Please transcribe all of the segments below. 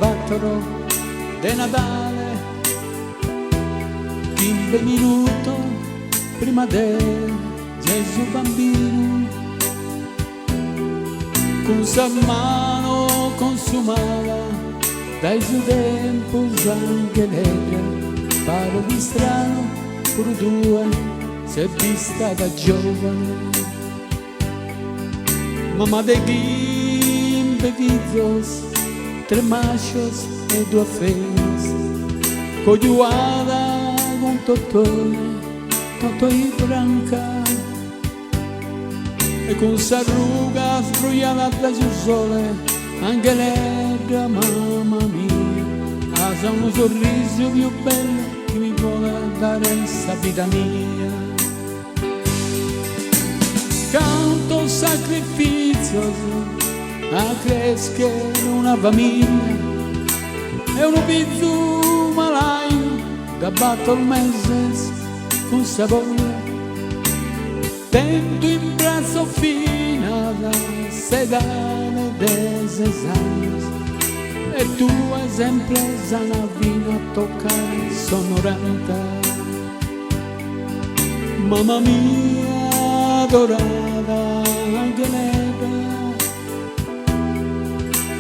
4 de Natale, 15 minuti prima de Gesù bambino, con sa mano consumava dai suoi tempos anche lei, pare di strano pure due si è vista da giovane. Mamma de gimbe vizos, 3 machos e 2 feias, cojuada con Totò y branca, e con s'arruga sbrugliata da su sole, anche lei da mamma mia, ha un sorriso più bello che mi vuole dare questa vita mia. Canto sacrificio a crescere una famiglia, e un pizzo malaio da 4 mesi con sapore, tento in braccio fino da sedane de 6 anni, e tu sempre sana vino a toccare sonoranta. Mamma mia adorata anche lei,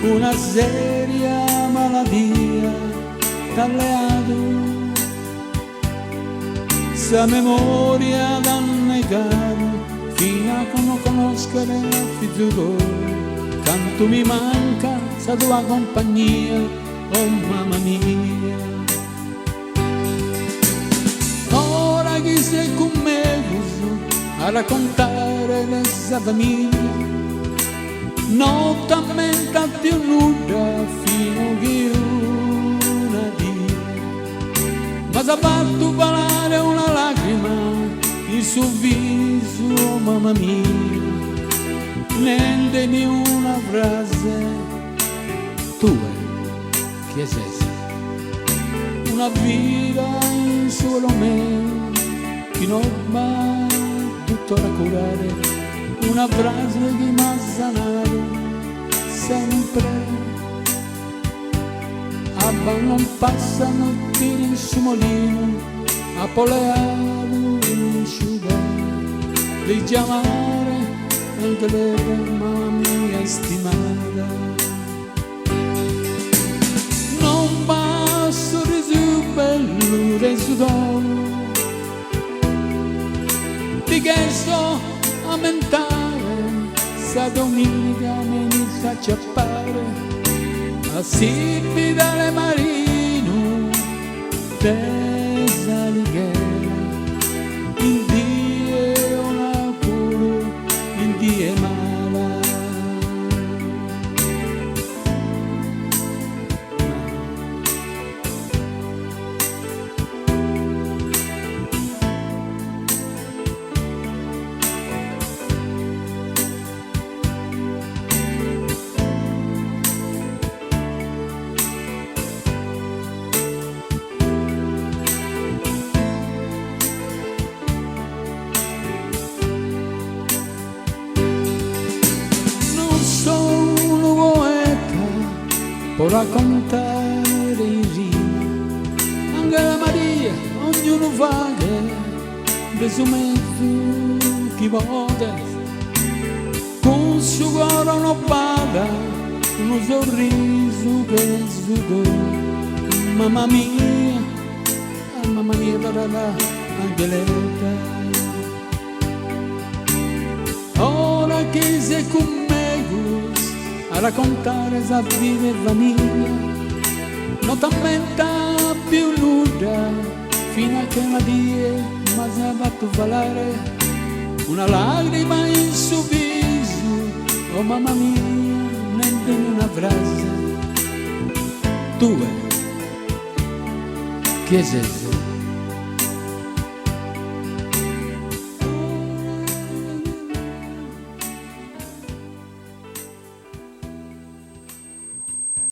una seria malattia t'alleato, sa memoria da negare fino a non conoscere il figlio. Canto mi manca sa tua compagnia, oh mamma mia. Ora chi sei con me a raccontare questa famiglia, non t'ammenta più nulla fino che una dia, ma s'ha fatto parlare una lacrima il suo viso, oh mamma mia, niente di una frase tua che sei, una vita in solo me che non va tuttora curare, una frase che mi ha sanato sempre. Abba non passano tiri in su molino, a poleato in ciudà, di chiamare anche lei mamma mia stimata. Non passo risu bello del sudore, di che sto a mentare, sa domenica mi inizia a ciappare, a Sibbi dalle marino, desalighiera, in die una puro, in die mala. Può raccontare in rima, anche la Maria, ognuno fa che del suo mezzo chi vuole, con suo cuore non paga, uno sorriso che sudò. Mamma mia, tarà, anche lei. Ora che sei con me a raccontare sa vita e famiglia, non t'ammenta più nulla fino a che una die ma si è fatto valere una lacrima in suo viso, oh mamma mia, niente di una frase tua che sei.